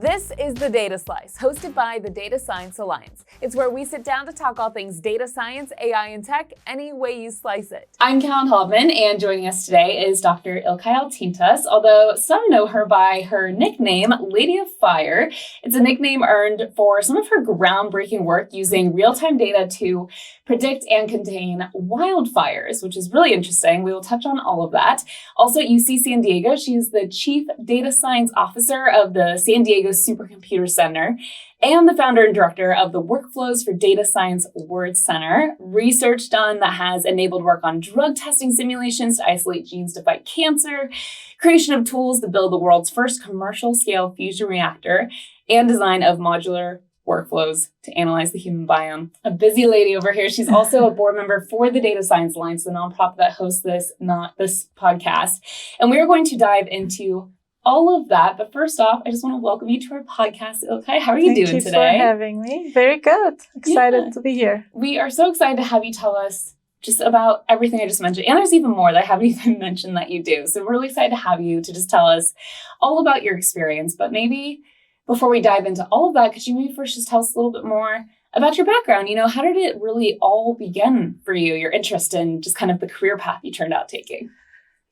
This is the Data Slice, hosted by the Data Science Alliance. It's where we sit down to talk all things data science, AI, and tech, any way you slice it. I'm Callan Haldeman, and joining us today is Dr. Ilkay Altintas, although some know her by her nickname, Lady of Fire. It's a nickname earned for some of her groundbreaking work using real-time data to predict and contain wildfires, which is really interesting. We will touch on all of that. Also at UC San Diego, she is the Chief Data Science Officer of the San Diego Supercomputer Center and the founder and director of the Workflows for Data Science Word Center. Research done that has enabled work on drug testing simulations to isolate genes to fight cancer, creation of tools to build the world's first commercial-scale fusion reactor, and design of modular workflows to analyze the human biome. A busy lady over here. She's also a board member for the Data Science Alliance, the nonprofit that hosts this podcast. And we are going to dive into all of that. But first off, I just want to welcome you to our podcast, Ilkay. How are you doing today? Thank you for having me. Very good. Excited to be here. We are so excited to have you tell us just about everything I just mentioned. And there's even more that I haven't even mentioned that you do. So we're really excited to have you to just tell us all about your experience. But maybe before we dive into all of that, could you maybe first just tell us a little bit more about your background? You know, how did it really all begin for you, your interest in just kind of the career path you turned out taking?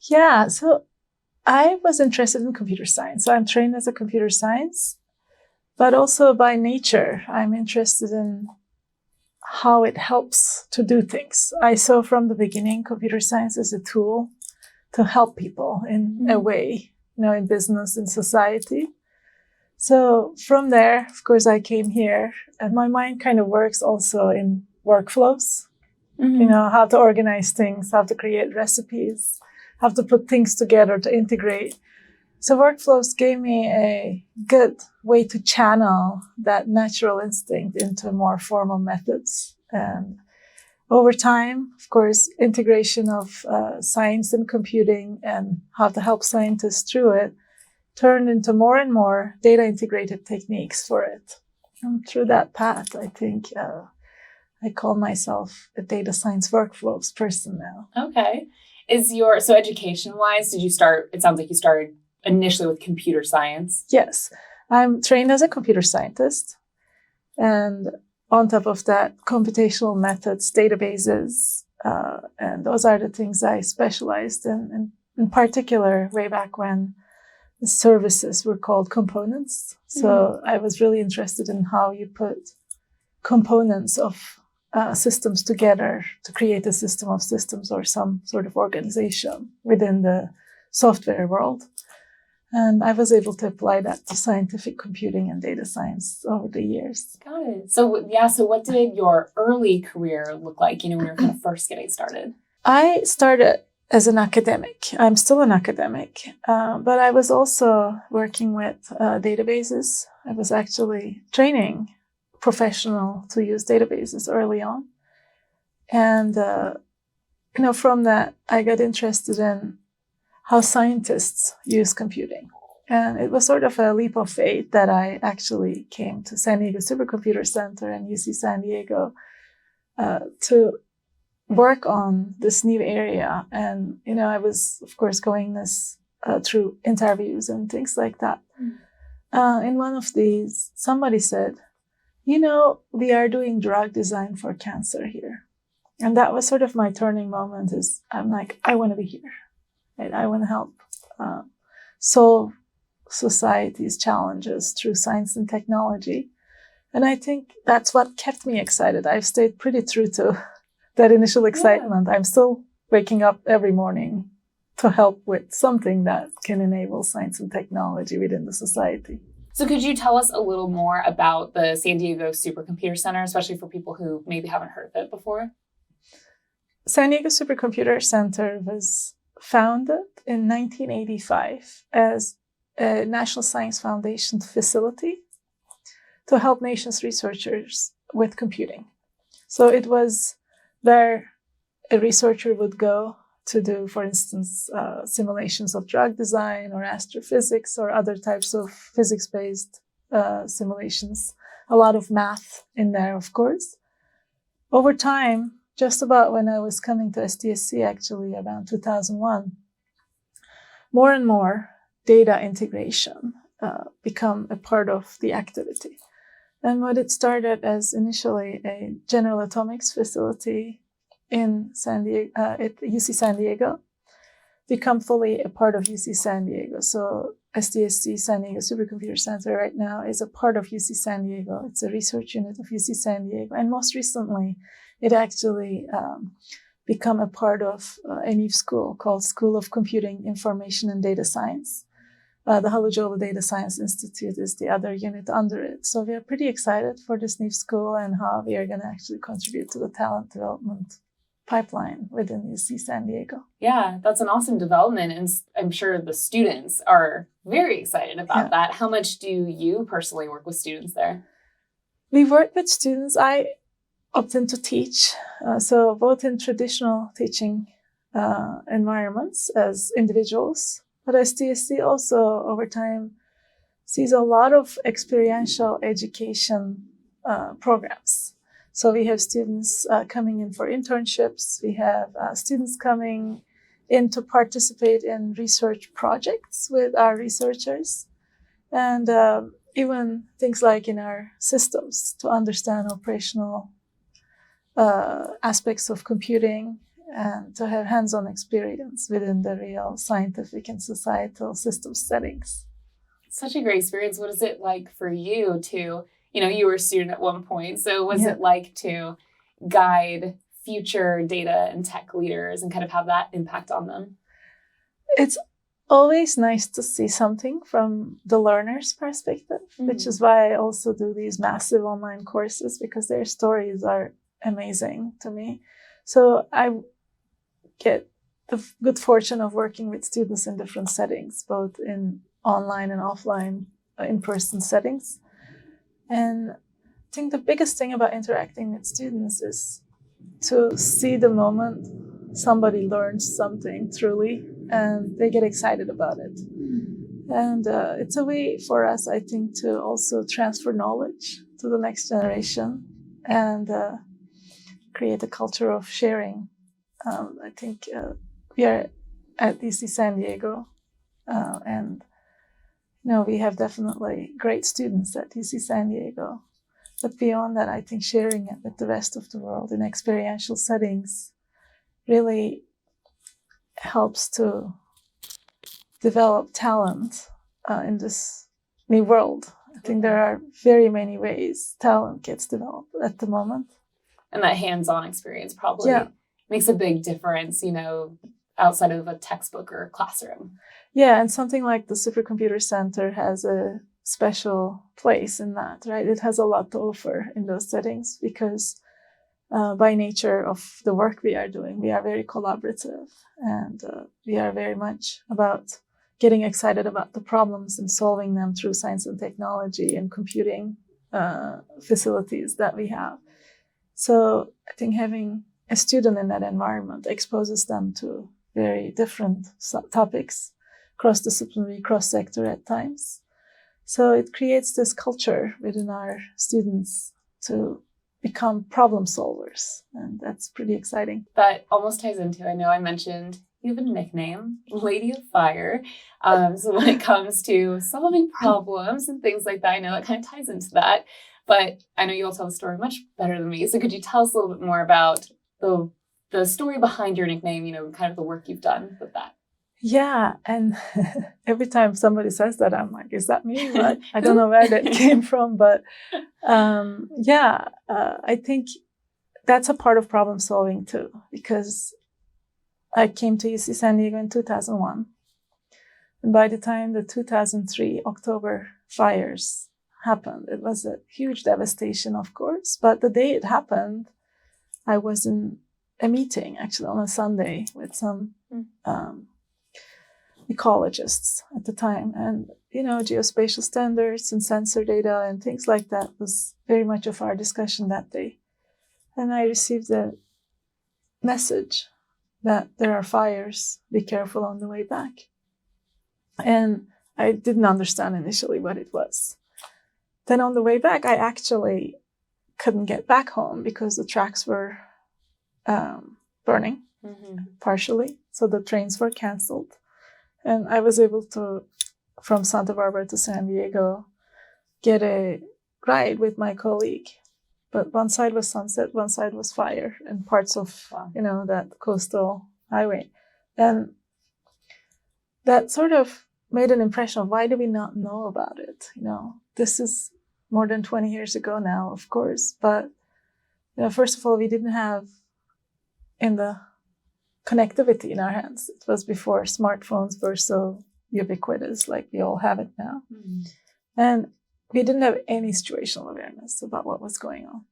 Yeah, so I was interested in computer science. So I'm trained as a computer science, but also by nature, I'm interested in how it helps to do things. I saw from the beginning computer science as a tool to help people in a way, you know, in business, in society. So from there, of course, I came here, and my mind kind of works also in workflows, you know, how to organize things, how to create recipes, how to put things together, to integrate. So workflows gave me a good way to channel that natural instinct into more formal methods. And over time, of course, integration of science and computing and how to help scientists through it turned into more and more data-integrated techniques for it. And through that path, I think I call myself a data science workflows person now. Okay. So education-wise, it sounds like you started initially with computer science. Yes. I'm trained as a computer scientist. And on top of that, computational methods, databases, and those are the things I specialized in particular, way back when the services were called components. So I was really interested in how you put components of systems together to create a system of systems or some sort of organization within the software world. And I was able to apply that to scientific computing and data science over the years. Got it. So what did your early career look like, you know, when you were kind of first getting started? I started as an academic. I'm still an academic, but I was also working with databases. I was actually training professional to use databases early on. And, you know, from that, I got interested in how scientists use computing. And it was sort of a leap of faith that I actually came to San Diego Supercomputer Center and UC San Diego to work on this new area. And, you know, I was, of course, going this through interviews and things like that. In one of these, somebody said, you know, we are doing drug design for cancer here. And that was sort of my turning moment. I'm like, I want to be here. Right? I want to help solve society's challenges through science and technology. And I think that's what kept me excited. I've stayed pretty true to that initial excitement. I'm still waking up every morning to help with something that can enable science and technology within the society. So could you tell us a little more about the San Diego Supercomputer Center, especially for people who maybe haven't heard of it before? San Diego Supercomputer Center was founded in 1985 as a National Science Foundation facility to help nation's researchers with computing. So it was where a researcher would go to do, for instance, simulations of drug design or astrophysics or other types of physics-based simulations. A lot of math in there, of course. Over time, just about when I was coming to SDSC, actually, around 2001, more and more data integration become a part of the activity. And what it started as initially a General Atomics facility in San Diego, at UC San Diego, become fully a part of UC San Diego. So SDSC, San Diego Supercomputer Center, right now is a part of UC San Diego. It's a research unit of UC San Diego. And most recently, it actually become a part of a new school called School of Computing, Information, and Data Science. The Halojola Data Science Institute is the other unit under it. So we are pretty excited for this new school and how we are going to actually contribute to the talent development pipeline within UC San Diego. Yeah, that's an awesome development. And I'm sure the students are very excited about that. How much do you personally work with students there? We work with students. I opt in to teach. So both in traditional teaching environments as individuals, but SDSC also over time sees a lot of experiential education programs. So we have students coming in for internships. We have students coming in to participate in research projects with our researchers. And even things like in our systems to understand operational aspects of computing and to have hands-on experience within the real scientific and societal system settings. Such a great experience. What is it like for you to, you were a student at one point, so was it like to guide future data and tech leaders and kind of have that impact on them? It's always nice to see something from the learner's perspective, which is why I also do these massive online courses, because their stories are amazing to me. So I get the good fortune of working with students in different settings, both in online and offline in-person settings. And I think the biggest thing about interacting with students is to see the moment somebody learns something truly and they get excited about it. And it's a way for us, I think, to also transfer knowledge to the next generation and create a culture of sharing. I think we are at UC San Diego, and we have definitely great students at UC San Diego. But beyond that, I think sharing it with the rest of the world in experiential settings really helps to develop talent in this new world. I think there are very many ways talent gets developed at the moment. And that hands-on experience probably makes a big difference, outside of a textbook or a classroom. Yeah, and something like the Supercomputer Center has a special place in that, right? It has a lot to offer in those settings because by nature of the work we are doing, we are very collaborative and we are very much about getting excited about the problems and solving them through science and technology and computing facilities that we have. So I think having a student in that environment exposes them to very different topics, cross-disciplinary, cross-sector at times. So it creates this culture within our students to become problem solvers, and that's pretty exciting. That almost ties into, I know I mentioned you have a nickname, Lady of Fire. So when it comes to solving problems and things like that, I know that kind of ties into that. But I know you'll tell the story much better than me. So could you tell us a little bit more about the story behind your nickname, kind of the work you've done with that? Yeah, and every time somebody says that, I'm like, is that me? But I don't know where that came from, but I think that's a part of problem solving too, because I came to UC San Diego in 2001. And by the time the 2003 October fires happened, it was a huge devastation, of course. But the day it happened, I was in a meeting actually on a Sunday with some ecologists at the time. And, geospatial standards and sensor data and things like that was very much of our discussion that day. And I received a message that there are fires, be careful on the way back. And I didn't understand initially what it was. Then on the way back, I actually couldn't get back home because the tracks were burning partially. So the trains were canceled. And I was able to from Santa Barbara to San Diego, get a ride with my colleague. But one side was sunset, one side was fire, and parts of, that coastal highway. And that sort of made an impression of why do we not know about it? This is more than 20 years ago now, of course. But, first of all, we didn't have in the connectivity in our hands. It was before smartphones were so ubiquitous, like we all have it now. Mm-hmm. And we didn't have any situational awareness about what was going on.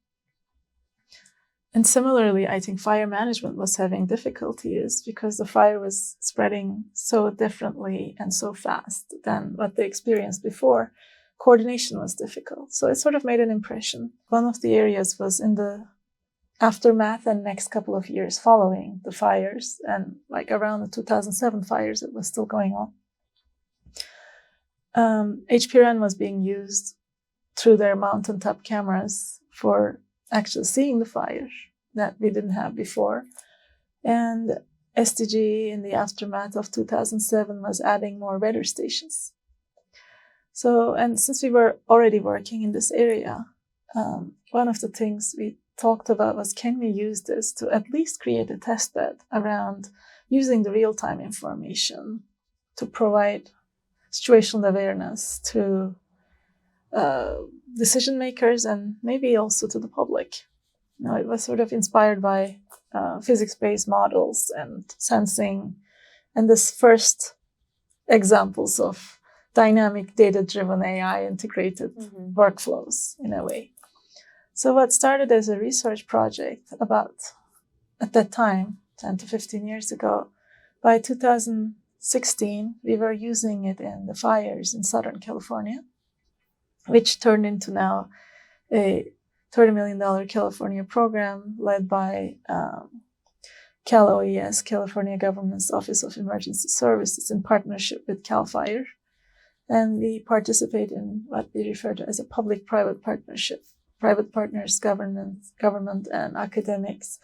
And similarly, I think fire management was having difficulties because the fire was spreading so differently and so fast than what they experienced before. Coordination was difficult. So it sort of made an impression. One of the areas was in the aftermath and next couple of years following the fires, and like around the 2007 fires, it was still going on. HPRN was being used through their mountaintop cameras for actually seeing the fire that we didn't have before. And SDG in the aftermath of 2007 was adding more weather stations. So, and since we were already working in this area, one of the things we talked about was, can we use this to at least create a test bed around using the real-time information to provide situational awareness to decision makers and maybe also to the public. It was sort of inspired by physics-based models and sensing, and this first examples of dynamic data-driven AI integrated workflows in a way. So what started as a research project about, at that time, 10 to 15 years ago, by 2016, we were using it in the fires in Southern California, which turned into now a $30 million California program led by Cal OES, California Government's Office of Emergency Services, in partnership with CAL FIRE. And we participate in what we refer to as a public-private partnership. Private partners, government, and academics.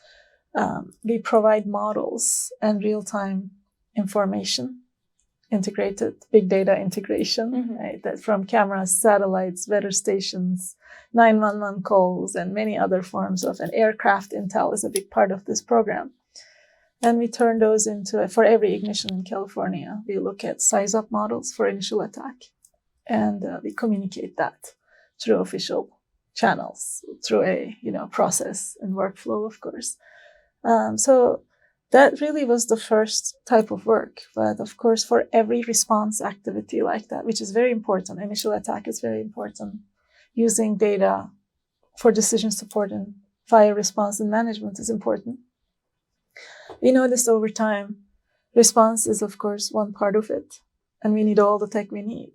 We provide models and real-time information, integrated big data integration, right? That from cameras, satellites, weather stations, 911 calls, and many other forms of an aircraft intel is a big part of this program. And we turn those into, for every ignition in California, we look at size-up models for initial attack, and we communicate that through official channels, through a process and workflow, of course. So that really was the first type of work. But of course, for every response activity like that, which is very important, initial attack is very important, using data for decision support and fire response and management is important. We noticed over time, response is, of course, one part of it, and we need all the tech we need.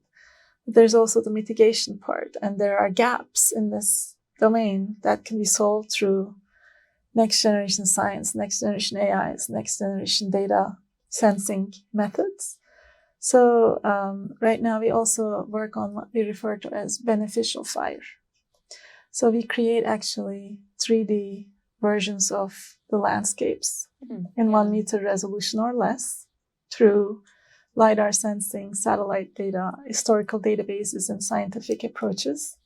There's also the mitigation part, and there are gaps in this domain that can be solved through next generation science, next generation AIs, next generation data sensing methods. So right now we also work on what we refer to as beneficial fire. So we create actually 3D versions of the landscapes in 1 meter resolution or less through LiDAR sensing, satellite data, historical databases, and scientific approaches.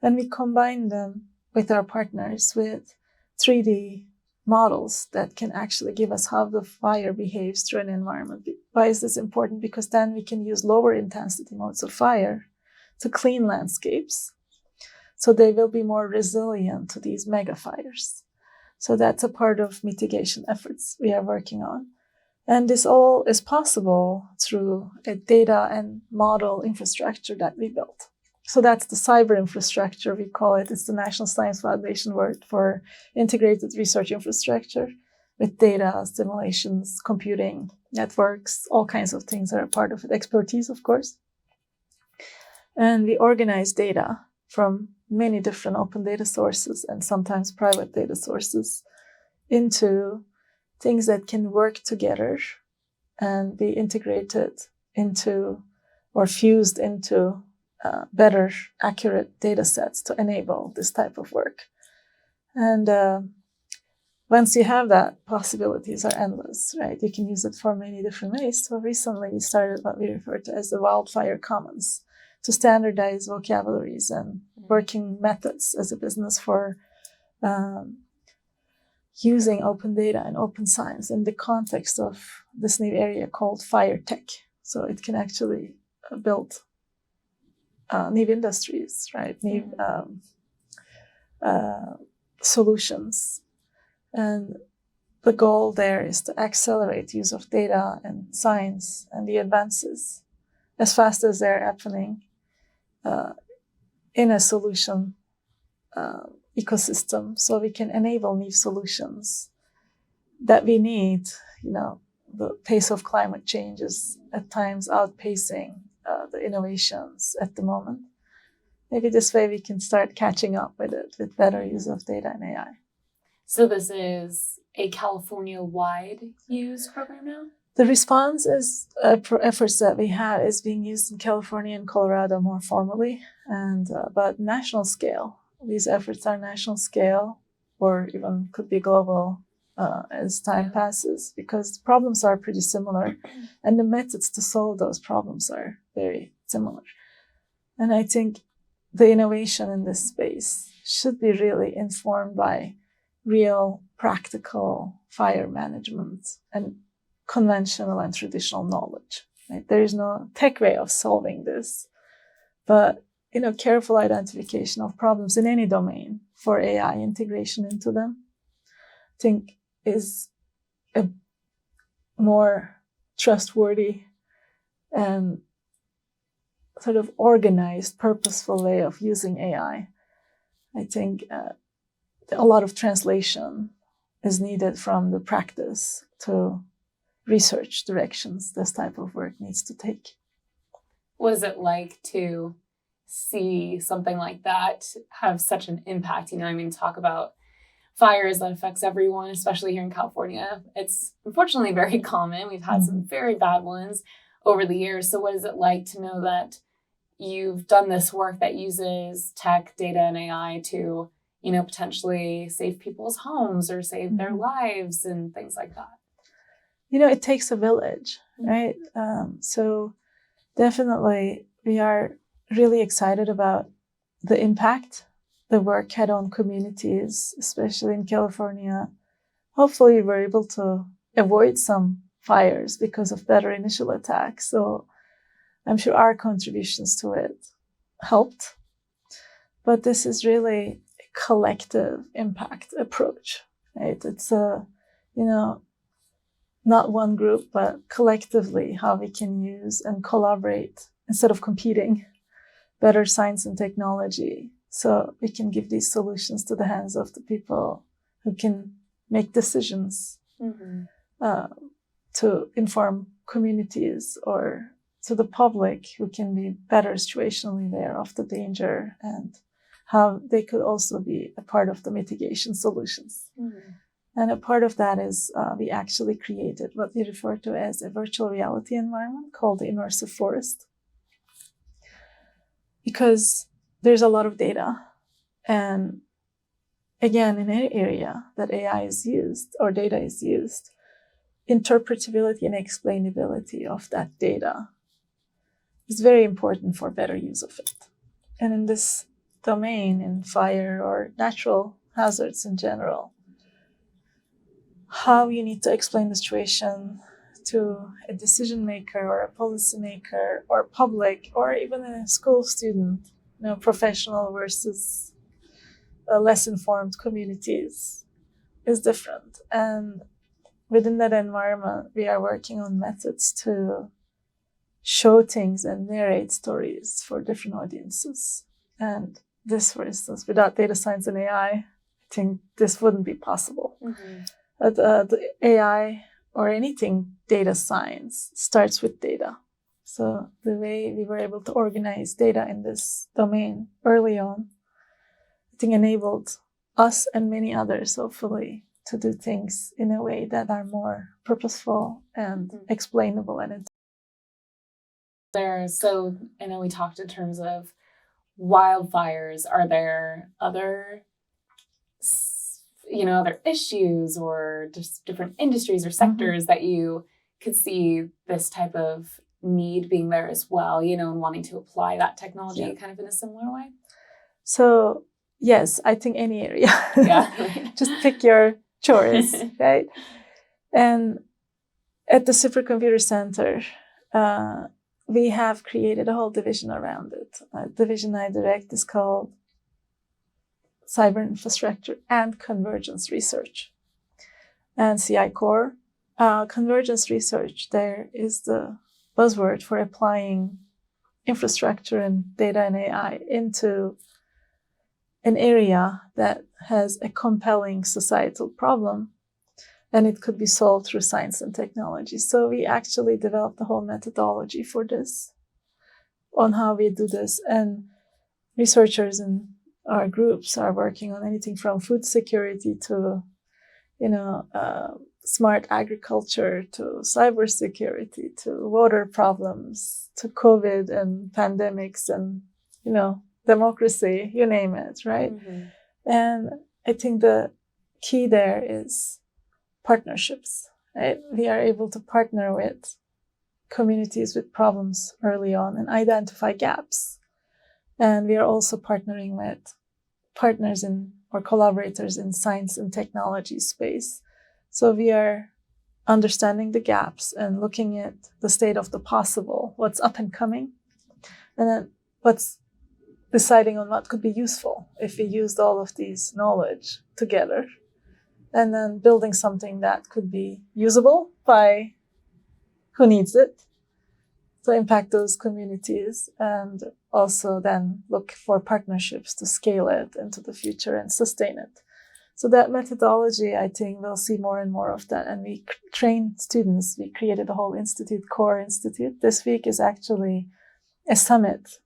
And we combine them with our partners with 3D models that can actually give us how the fire behaves through an environment. Why is this important? Because then we can use lower intensity modes of fire to clean landscapes, so they will be more resilient to these mega fires. So that's a part of mitigation efforts we are working on. And this all is possible through a data and model infrastructure that we built. So that's the cyber infrastructure, we call it. It's the National Science Foundation word for integrated research infrastructure with data, simulations, computing, networks, all kinds of things that are part of it. Expertise, of course. And we organize data from many different open data sources and sometimes private data sources into things that can work together and be integrated into or fused into better, accurate data sets to enable this type of work. And once you have that, possibilities are endless, right? You can use it for many different ways. So recently we started what we refer to as the wildfire commons to standardize vocabularies and working methods as a business for using open data and open science in the context of this new area called fire tech. So it can actually build new industries, right? New solutions. And the goal there is to accelerate use of data and science and the advances as fast as they're happening in a solution ecosystem, so we can enable new solutions that we need. The pace of climate change is at times outpacing the innovations at the moment. Maybe this way we can start catching up with it with better use of data and AI. So this is a California-wide use program now? The response is efforts that we had is being used in California and Colorado more formally, and but national scale. These efforts are national scale, or even could be global as time passes, because problems are pretty similar, and the methods to solve those problems are very similar. And I think the innovation in this space should be really informed by real practical fire management and conventional and traditional knowledge. Right? There is no tech way of solving this, but careful identification of problems in any domain for AI integration into them, I think, is a more trustworthy and sort of organized, purposeful way of using AI. I think a lot of translation is needed from the practice to research directions this type of work needs to take. What is it like to see something like that have such an impact? Talk about fires that affects everyone, especially here in California. It's unfortunately very common. We've had some very bad ones over the years. So what is it like to know that you've done this work that uses tech, data, and AI to, potentially save people's homes or save their lives and things like that? It takes a village, right? So definitely we are really excited about the impact the work had on communities, especially in California. Hopefully we're able to avoid some fires because of better initial attacks. So I'm sure our contributions to it helped. But this is really a collective impact approach, right? It's not one group, but collectively how we can use and collaborate instead of competing better science and technology, so we can give these solutions to the hands of the people who can make decisions to inform communities, or to the public who can be better situationally aware of the danger and how they could also be a part of the mitigation solutions. And a part of that is we actually created what we refer to as a virtual reality environment called the immersive forest. Because there's a lot of data. And again, in any area that AI is used or data is used, interpretability and explainability of that data is very important for better use of it. And in this domain, in fire or natural hazards in general, how you need to explain the situation to a decision maker or a policymaker or public or even a school student, professional versus less informed communities is different. And within that environment, we are working on methods to show things and narrate stories for different audiences. And this, for instance, without data science and AI, I think this wouldn't be possible. The AI or anything data science starts with data. So the way we were able to organize data in this domain early on, I think enabled us and many others, hopefully, to do things in a way that are more purposeful and explainable. And So I know we talked in terms of wildfires. Are there other other issues or just different industries or sectors that you could see this type of need being there as well, and wanting to apply that technology kind of in a similar way? So, yes, I think any area. Yeah. Right. Just pick your choice, right? And at the Supercomputer Center, we have created a whole division around it. The division I direct is called Cyber Infrastructure and Convergence Research, and CI Core. Convergence research there is the buzzword for applying infrastructure and data and AI into an area that has a compelling societal problem, and it could be solved through science and technology. So we actually developed a whole methodology for this, on how we do this. And researchers in our groups are working on anything from food security to, smart agriculture, to cybersecurity, to water problems, to COVID and pandemics and, democracy, you name it, right? And I think the key there is partnerships, right? We are able to partner with communities with problems early on and identify gaps. And we are also partnering with partners or collaborators in science and technology space. So we are understanding the gaps and looking at the state of the possible, what's up and coming, and then what's deciding on what could be useful if we used all of these knowledge together, and then building something that could be usable by who needs it to impact those communities, and also then look for partnerships to scale it into the future and sustain it. So that methodology, I think we'll see more and more of that. And we train students. We created a whole institute, Core Institute. This week is actually a summit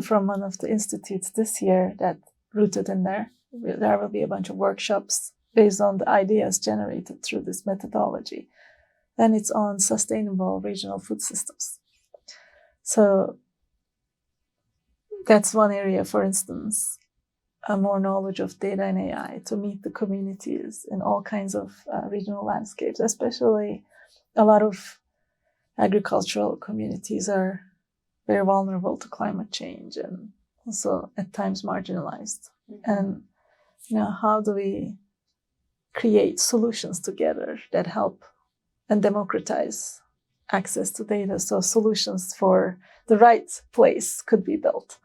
from one of the institutes this year that rooted in there. There will be a bunch of workshops based on the ideas generated through this methodology. And it's on sustainable regional food systems. So that's one area, for instance, more knowledge of data and AI to meet the communities in all kinds of regional landscapes, especially a lot of agricultural communities are very vulnerable to climate change and also at times marginalized. And, how do we create solutions together that help and democratize access to data, so solutions for the right place could be built?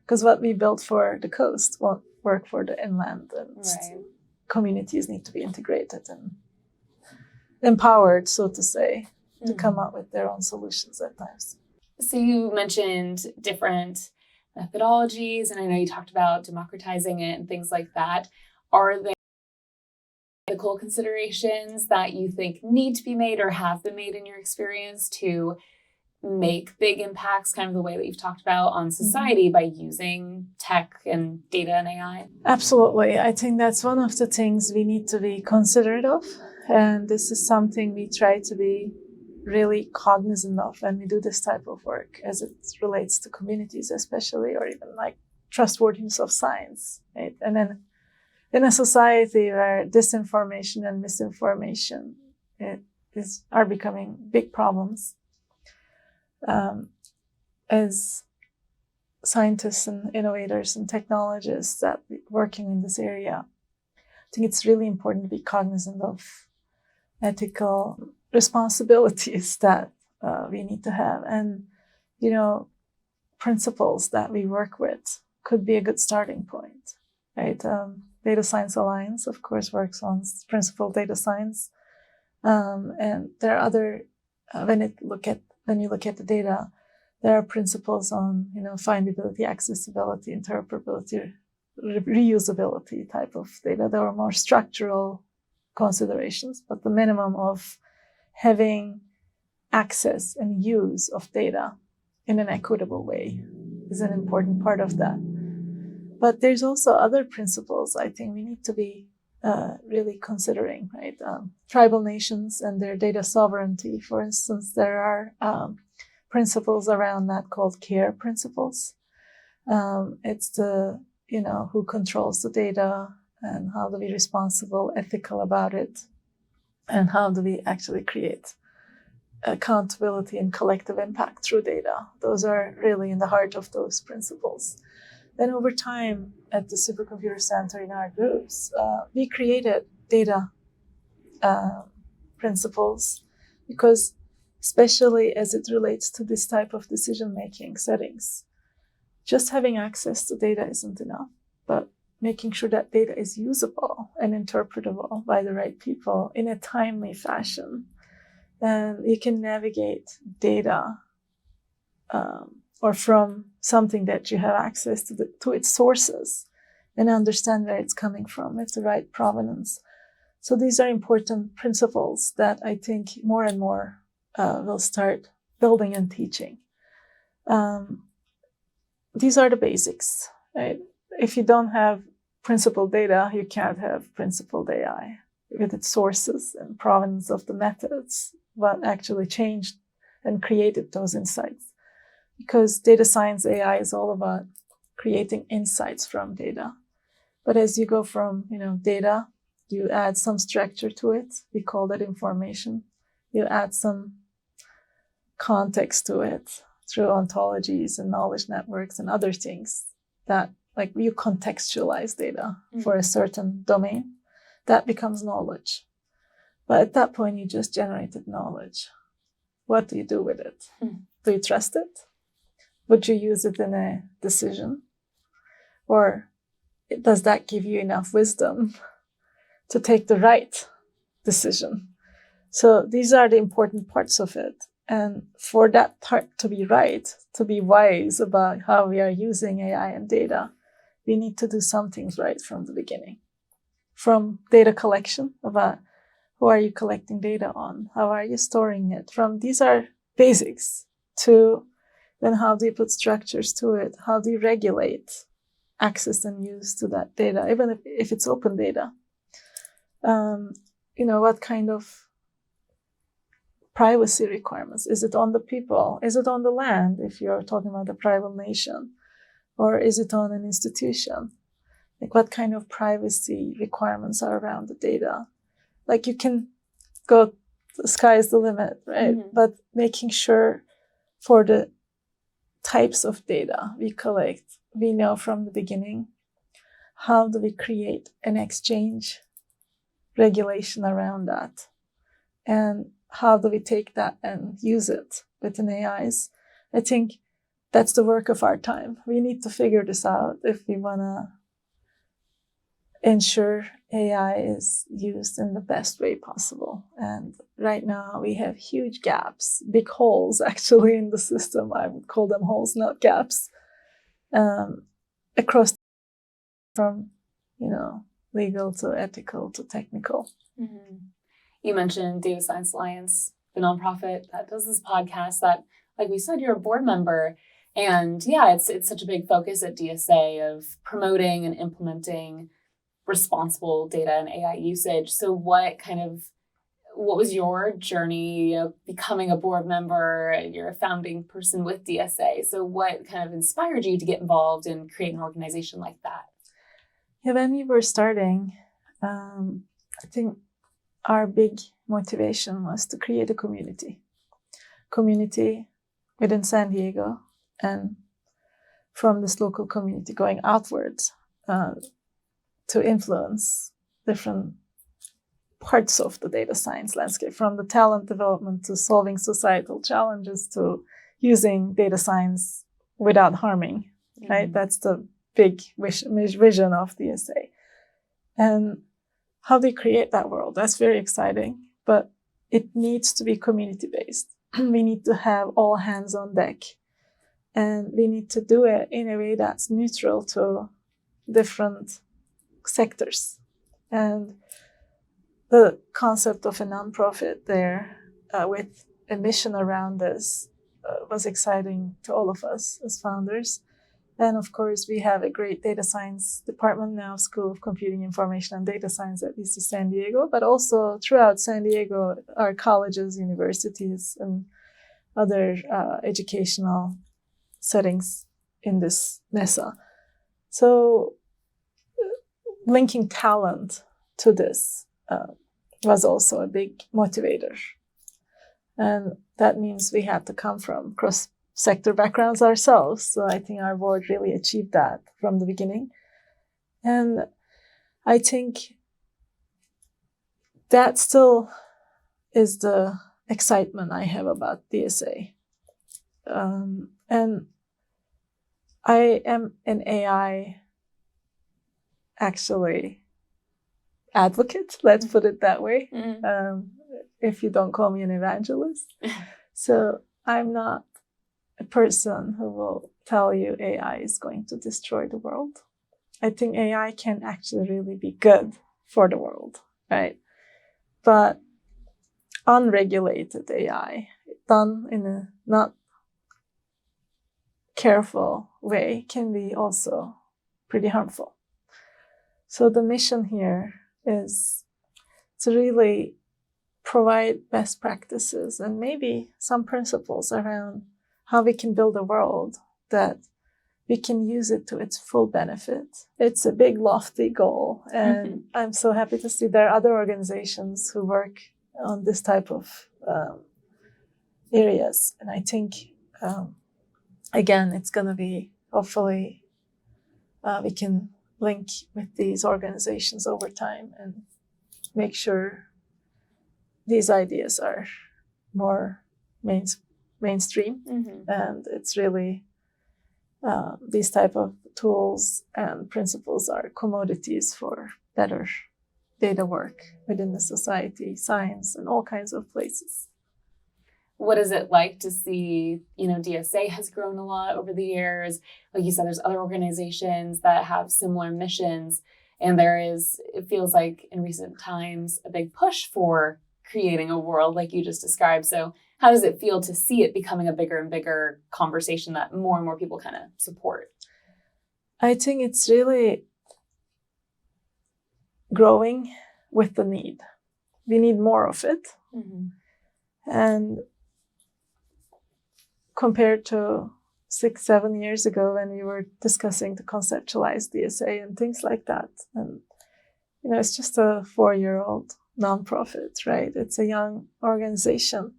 Because what we built for the coast won't work for the inland, and communities need to be integrated and empowered, so to say, to come up with their own solutions at times. So you mentioned different methodologies, and I know you talked about democratizing it and things like that. Are there ethical considerations that you think need to be made or have been made in your experience to make big impacts, kind of the way that you've talked about, on society by using tech and data and AI? Absolutely. I think that's one of the things we need to be considerate of. And this is something we try to be really cognizant of when we do this type of work, as it relates to communities especially, or even like trustworthiness of science, right? And then in a society where disinformation and misinformation are becoming big problems, as scientists and innovators and technologists that working in this area, I think it's really important to be cognizant of ethical responsibilities that we need to have. And, principles that we work with could be a good starting point, right? Data Science Alliance, of course, works on principled data science. And there are other, when you look at the data, there are principles on, findability, accessibility, interpretability, reusability type of data. There are more structural considerations, but the minimum of having access and use of data in an equitable way is an important part of that. But there's also other principles I think we need to be really considering, right? Tribal nations and their data sovereignty, for instance, there are principles around that called CARE principles. It's the, who controls the data, and how do we be responsible, ethical about it, and how do we actually create accountability and collective impact through data. Those are really in the heart of those principles. Then over time at the Supercomputer Center in our groups, we created data principles because especially as it relates to this type of decision-making settings, just having access to data isn't enough, but making sure that data is usable and interpretable by the right people in a timely fashion. And you can navigate data or from something that you have access to its sources and understand where it's coming from, with the right provenance. So these are important principles that I think more and more will start building and teaching. These are the basics, right? If you don't have principled data, you can't have principled AI with its sources and provenance of the methods, what actually changed and created those insights. Because data science AI is all about creating insights from data. But as you go from data, you add some structure to it. We call that information. You add some context to it through ontologies and knowledge networks and other things that, like, you contextualize data for a certain domain. That becomes knowledge. But at that point, you just generated knowledge. What do you do with it? Do you trust it? Would you use it in a decision? Or does that give you enough wisdom to take the right decision? So these are the important parts of it. And for that part to be right, to be wise about how we are using AI and data, we need to do some things right from the beginning. From data collection, about who are you collecting data on? How are you storing it? From these are basics to then how do you put structures to it? How do you regulate access and use to that data, even if it's open data? What kind of privacy requirements? Is it on the people? Is it on the land if you're talking about a private nation? Or is it on an institution? Like, what kind of privacy requirements are around the data? Like, you can go, the sky is the limit, right? But making sure for the types of data we collect, we know from the beginning, how do we create an exchange regulation around that? And how do we take that and use it within AIs? I think that's the work of our time. We need to figure this out if we want to ensure AI is used in the best way possible. And right now we have huge gaps, big holes actually in the system. I would call them holes, not gaps, across from, legal to ethical to technical. You mentioned Data Science Alliance, the nonprofit that does this podcast that, like we said, you're a board member. And yeah, it's such a big focus at DSA of promoting and implementing responsible data and AI usage. So what was your journey becoming a board member? You're a founding person with DSA. So what kind of inspired you to get involved and create an organization like that? Yeah, when we were starting, I think our big motivation was to create a community within San Diego, and from this local community going outwards to influence different parts of the data science landscape, from the talent development to solving societal challenges to using data science without harming, right? That's the big vision of DSA. And how do you create that world? That's very exciting, but it needs to be community-based. We need to have all hands on deck, and we need to do it in a way that's neutral to different sectors. And the concept of a nonprofit there with a mission around this was exciting to all of us as founders. And of course, we have a great data science department now, School of Computing, Information, and Data Science at UC San Diego, but also throughout San Diego, our colleges, universities, and other educational settings in this NESA. So linking talent to this was also a big motivator. And that means we had to come from cross-sector backgrounds ourselves. So I think our board really achieved that from the beginning. And I think that still is the excitement I have about DSA. And I am an AI actually advocate, let's put it that way, if you don't call me an evangelist. So I'm not a person who will tell you AI is going to destroy the world. I think AI can actually really be good for the world, right? But unregulated AI, done in a not careful way, can be also pretty harmful. So the mission here is to really provide best practices and maybe some principles around how we can build a world that we can use it to its full benefit. It's a big, lofty goal. And I'm so happy to see there are other organizations who work on this type of areas. And I think, again, it's going to be, hopefully, we can link with these organizations over time and make sure these ideas are more mainstream. And it's really, these type of tools and principles are commodities for better data work within the society, science, and all kinds of places. What is it like to see, DSA has grown a lot over the years. Like you said, there's other organizations that have similar missions. And it feels like in recent times, a big push for creating a world like you just described. So how does it feel to see it becoming a bigger and bigger conversation that more and more people kind of support? I think it's really growing with the need. We need more of it. And compared to 6-7 years ago when we were discussing to conceptualize DSA and things like that. And, it's just a 4-year-old nonprofit, right? It's a young organization.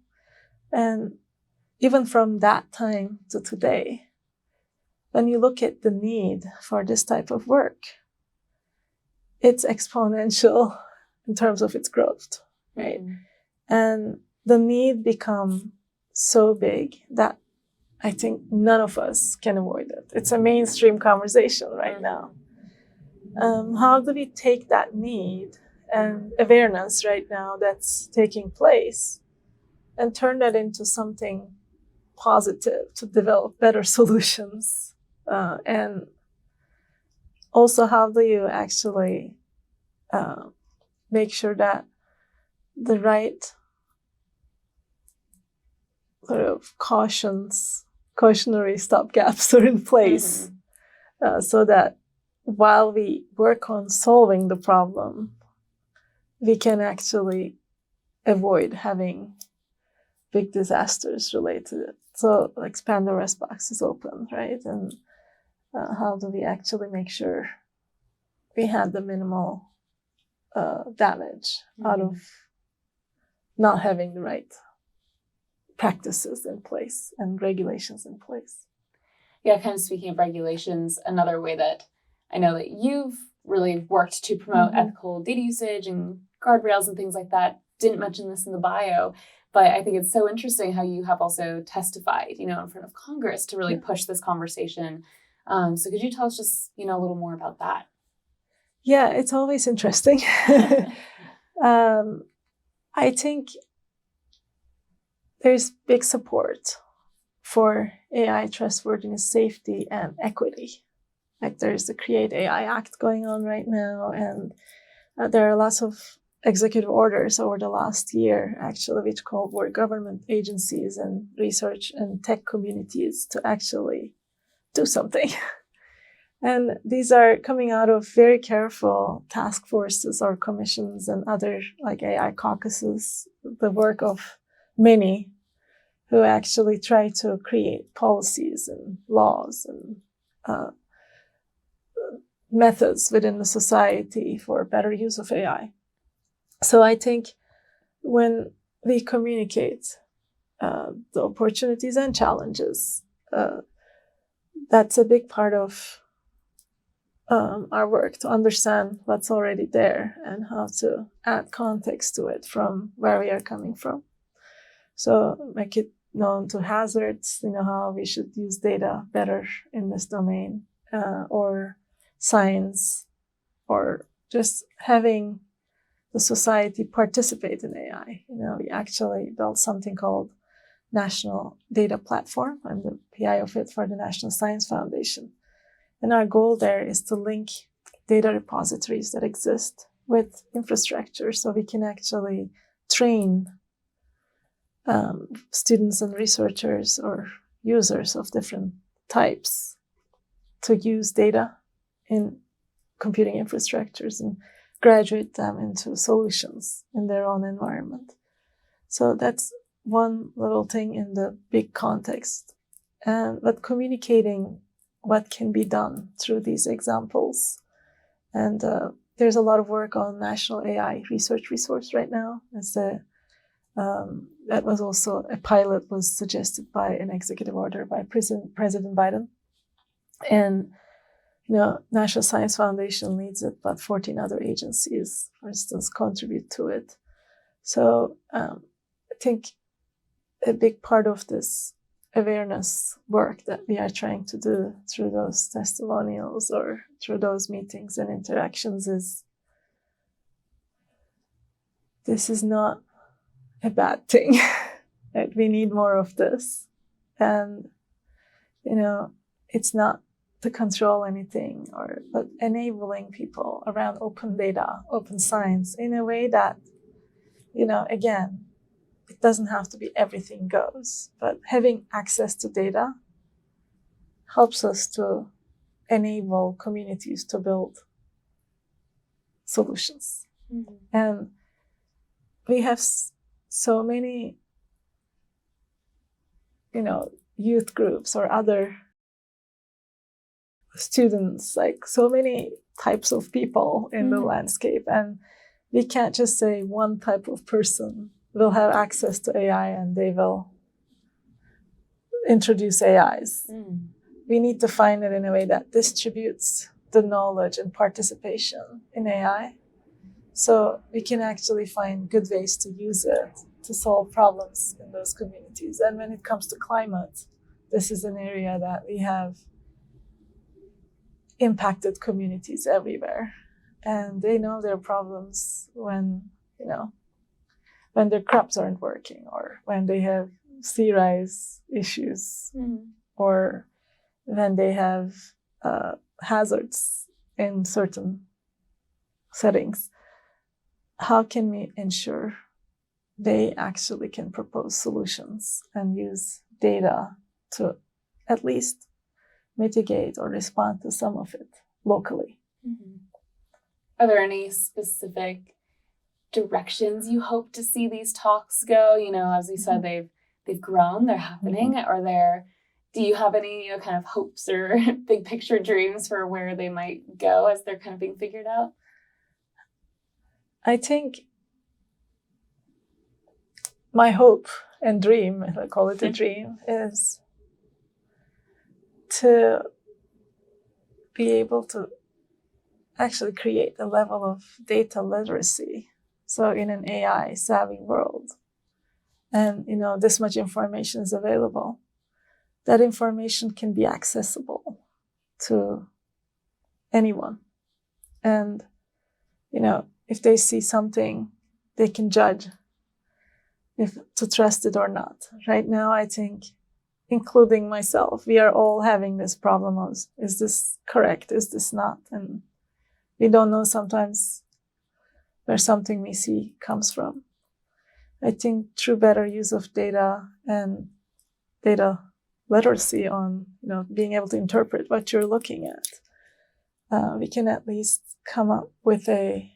And even from that time to today, when you look at the need for this type of work, it's exponential in terms of its growth, right? And the need become so big that I think none of us can avoid it. It's a mainstream conversation right now. How do we take that need and awareness right now that's taking place and turn that into something positive to develop better solutions? And also, how do you actually make sure that the right sort of cautionary stopgaps are in place, so that while we work on solving the problem, we can actually avoid having big disasters related to it. So like Pandora's box is open, right? And how do we actually make sure we have the minimal damage out of not having the right practices in place and regulations in place? Yeah, kind of speaking of regulations, another way that I know that you've really worked to promote ethical data usage and guardrails and things like that. Didn't mention this in the bio, but I think it's so interesting how you have also testified, in front of Congress to really push this conversation. So could you tell us just, a little more about that? Yeah, it's always interesting. I think there's big support for AI trustworthiness, safety, and equity. Like there's the Create AI Act going on right now, and there are lots of executive orders over the last year, actually, which called for government agencies and research and tech communities to actually do something. And these are coming out of very careful task forces or commissions and other like AI caucuses, the work of many who actually try to create policies and laws and methods within the society for better use of AI. So I think when we communicate the opportunities and challenges, that's a big part of our work, to understand what's already there and how to add context to it from where we are coming from. So make it known to hazards, how we should use data better in this domain, or science, or just having the society participate in AI. We actually built something called National Data Platform. I'm the PI of it for the National Science Foundation. And our goal there is to link data repositories that exist with infrastructure so we can actually train students and researchers or users of different types to use data in computing infrastructures and graduate them into solutions in their own environment. So that's one little thing in the big context. But communicating what can be done through these examples. And there's a lot of work on National AI Research Resource right now. That was also a pilot was suggested by an executive order by President Biden. And National Science Foundation leads it, but 14 other agencies, for instance, contribute to it. So I think a big part of this awareness work that we are trying to do through those testimonials or through those meetings and interactions is this is not a bad thing. That we need more of this. And, it's not to control anything, but enabling people around open data, open science in a way that, again, it doesn't have to be everything goes, but having access to data helps us to enable communities to build solutions. Mm-hmm. And we have so many, youth groups or other students, like so many types of people in the landscape. And we can't just say one type of person will have access to AI and they will introduce AIs. We need to find it in a way that distributes the knowledge and participation in AI so we can actually find good ways to use it to solve problems in those communities. And when it comes to climate, this is an area that we have impacted communities everywhere. And they know their problems when their crops aren't working or when they have sea rise issues or when they have hazards in certain settings. How can we ensure they actually can propose solutions and use data to at least mitigate or respond to some of it locally? Are there any specific directions you hope to see these talks go? As you said, they've grown, they're happening. Do you have any kind of hopes or big picture dreams for where they might go as they're kind of being figured out? I think my hope and dream, if I call it a dream, is to be able to actually create a level of data literacy. So in an AI savvy world, and this much information is available, that information can be accessible to anyone. And, if they see something, they can judge if to trust it or not. Right now, I think, including myself, we are all having this problem of, is this correct? Is this not? And we don't know sometimes where something we see comes from. I think through better use of data and data literacy on, being able to interpret what you're looking at, we can at least come up with a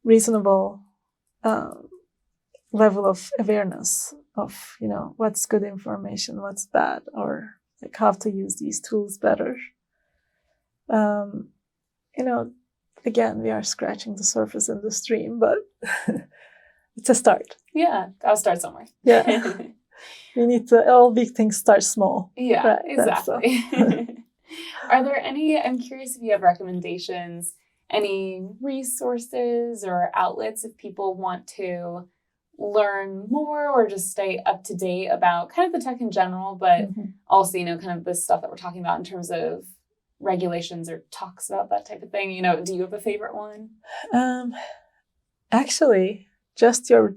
reasonable level of awareness of, what's good information, what's bad, or like how to use these tools better. You know, again, we are scratching the surface in the stream, but it's a start. Yeah, gotta start somewhere. Yeah. We need to, all big things start small. Yeah, right? exactly. Are there any, I'm curious if you have recommendations, any resources or outlets if people want to learn more or just stay up to date about kind of the tech in general, but also, kind of the stuff that we're talking about in terms of regulations or talks about that type of thing? Do you have a favorite one? Actually, just your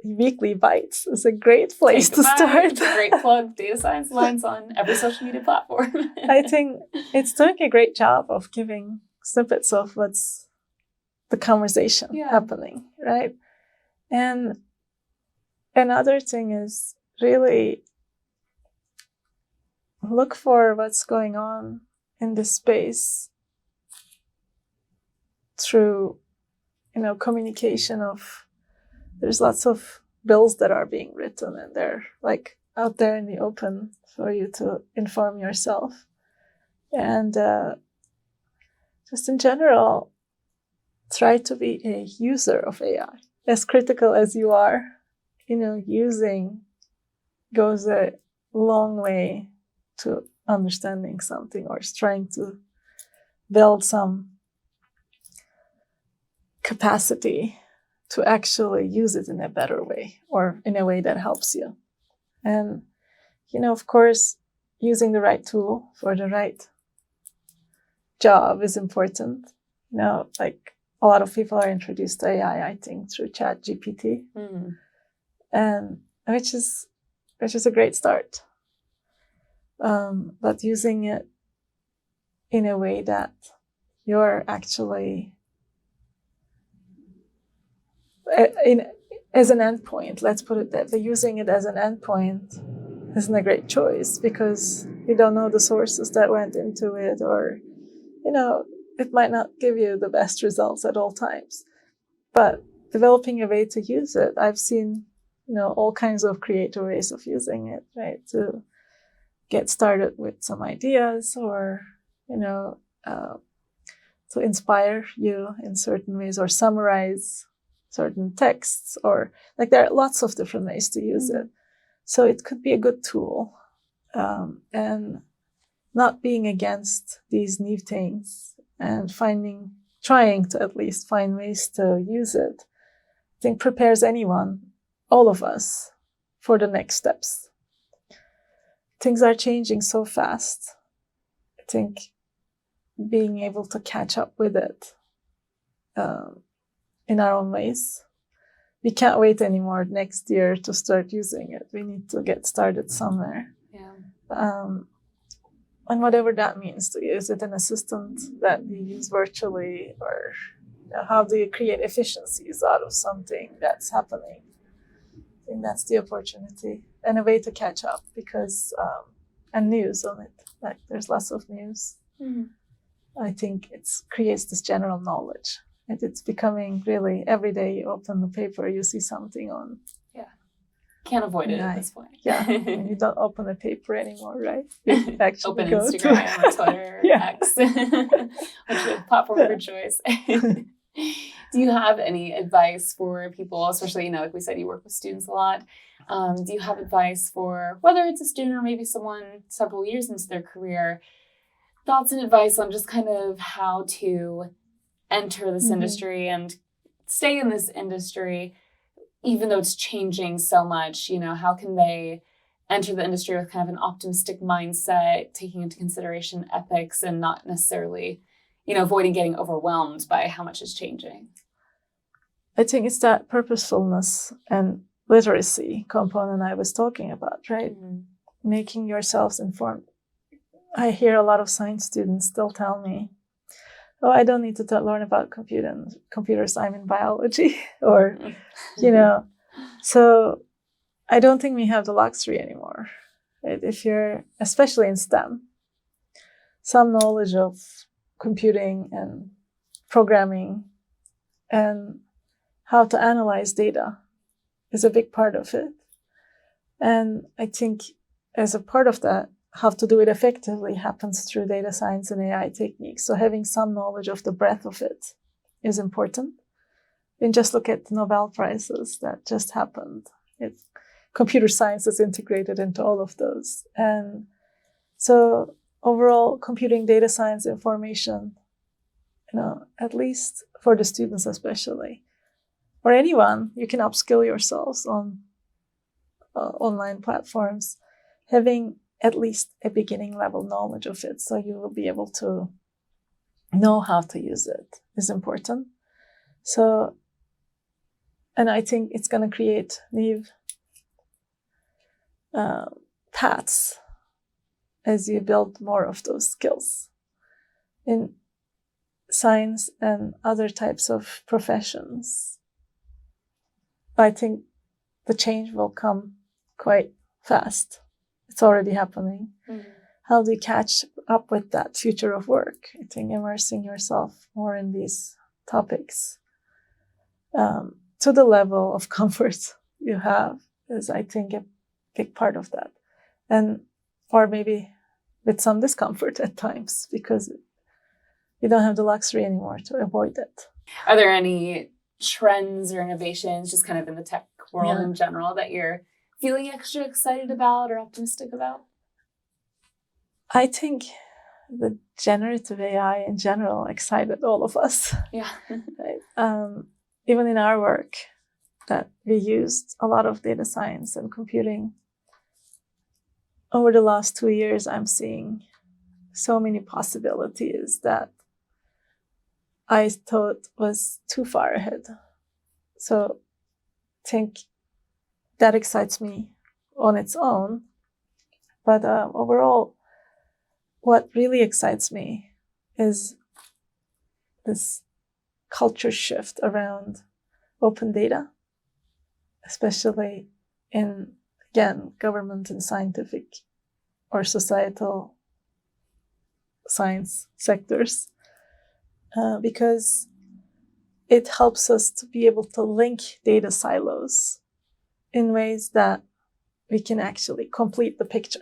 weekly bites is a great place to start. It's a great plug. Data Science Alliance on every social media platform. I think it's doing a great job of giving snippets of what's the conversation happening, right? And another thing is really look for what's going on in this space through, communication of, there's lots of bills that are being written and they're like out there in the open for you to inform yourself. And just in general, try to be a user of AI. As critical as you are, using goes a long way to understanding something or trying to build some capacity to actually use it in a better way or in a way that helps you. And, of course, using the right tool for the right job is important. Like a lot of people are introduced to AI, I think, through ChatGPT, and which is a great start. But using it in a way that you're actually as an endpoint, let's put it that way, using it as an endpoint isn't a great choice because you don't know the sources that went into it, or, it might not give you the best results at all times. But developing a way to use it, I've seen, all kinds of creative ways of using it, right? To get started with some ideas or, to inspire you in certain ways or summarize certain texts, or like there are lots of different ways to use it. So it could be a good tool, and not being against these new things and trying to at least find ways to use it, I think prepares anyone, all of us, for the next steps. Things are changing so fast. I think being able to catch up with it in our own ways. We can't wait anymore next year to start using it. We need to get started somewhere. Yeah. And whatever that means to you. Is it an assistant that you use virtually, or how do you create efficiencies out of something that's happening? I think that's the opportunity and a way to catch up because, and news on it. Like there's lots of news. I think it creates this general knowledge. And it's becoming really, every day you open the paper, you see something on. Yeah. Can't avoid it at this point. Yeah. And you don't open a paper anymore, right? You actually open go Instagram or Twitter or X, which platform of your choice. Do you have any advice for people, especially, like we said, you work with students a lot. Do you have advice for whether it's a student or maybe someone several years into their career, thoughts and advice on just kind of how to enter this industry and stay in this industry, even though it's changing so much? How can they enter the industry with kind of an optimistic mindset, taking into consideration ethics and not necessarily, avoiding getting overwhelmed by how much is changing? I think it's that purposefulness and literacy component I was talking about, right? Making yourselves informed. I hear a lot of science students still tell me, oh, I don't need to learn about computers, I'm in biology, or, so I don't think we have the luxury anymore. Right? If you're, especially in STEM, some knowledge of computing and programming and how to analyze data is a big part of it. And I think as a part of that, how to do it effectively happens through data science and AI techniques. So having some knowledge of the breadth of it is important. And just look at the Nobel Prizes that just happened. Computer science is integrated into all of those. And so overall, computing, data science, information, at least for the students especially, or anyone, you can upskill yourselves on online platforms, having at least a beginning level knowledge of it, so you will be able to know how to use it, is important. So, and I think it's going to create new paths as you build more of those skills in science and other types of professions. I think the change will come quite fast. It's already happening. Mm-hmm. How do you catch up with that future of work? I think immersing yourself more in these topics to the level of comfort you have is, I think, a big part of that. And, or maybe with some discomfort at times, because you don't have the luxury anymore to avoid it. Are there any trends or innovations just kind of in the tech world in general that you're feeling extra excited about or optimistic about? I think the generative AI in general excited all of us. Yeah. Right? Even in our work, that we used a lot of data science and computing. Over the last 2 years, I'm seeing so many possibilities that I thought was too far ahead. So I think that excites me on its own. But overall, what really excites me is this culture shift around open data, especially in, again, government and scientific or societal science sectors, because it helps us to be able to link data silos in ways that we can actually complete the picture.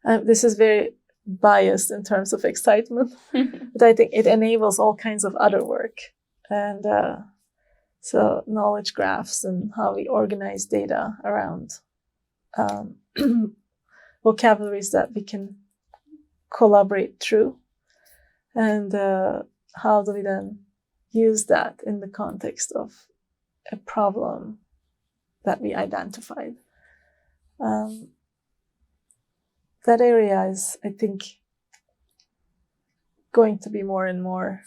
This is very biased in terms of excitement, but I think it enables all kinds of other work. And so knowledge graphs and how we organize data around vocabularies that we can collaborate through. And how do we then use that in the context of a problem that we identified? That area is, I think, going to be more and more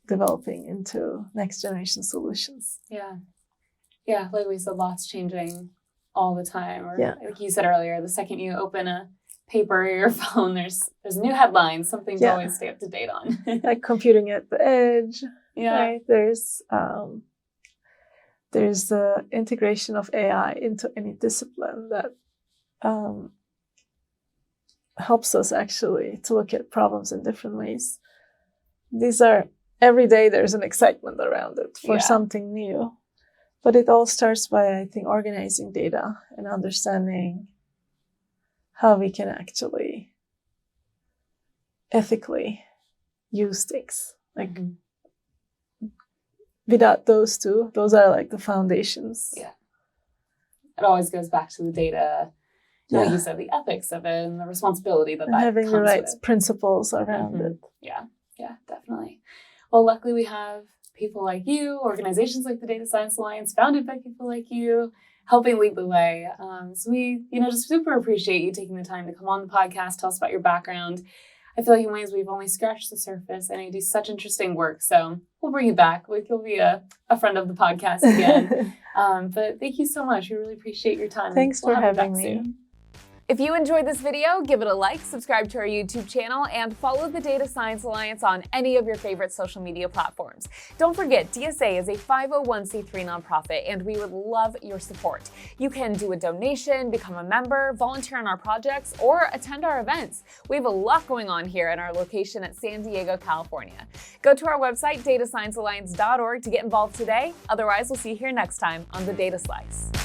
developing into next generation solutions. Yeah. Yeah, like we said, lots changing all the time. Or like you said earlier, the second you open a paper or your phone, there's new headlines, something to always stay up to date on. Like computing at the edge. Yeah. Right? There's the integration of AI into any discipline that helps us actually to look at problems in different ways. These are, every day there's an excitement around it for something new. But it all starts by, I think, organizing data and understanding how we can actually ethically use things. Like, without those two, those are like the foundations. Yeah. It always goes back to the data, like you said, the ethics of it and the responsibility that having the right with. Principles around it. Yeah, definitely. Well, luckily we have people like you, organizations like the Data Science Alliance, founded by people like you, helping lead the way. So we, just super appreciate you taking the time to come on the podcast, tell us about your background. I feel like in ways we've only scratched the surface, and you do such interesting work. So we'll bring you back. You'll be a friend of the podcast again. But thank you so much. We really appreciate your time. Thanks for having me. Soon. If you enjoyed this video, give it a like, subscribe to our YouTube channel, and follow the Data Science Alliance on any of your favorite social media platforms. Don't forget, DSA is a 501c3 nonprofit, and we would love your support. You can do a donation, become a member, volunteer on our projects, or attend our events. We have a lot going on here in our location at San Diego, California. Go to our website, datasciencealliance.org, to get involved today. Otherwise, we'll see you here next time on The Data Slice.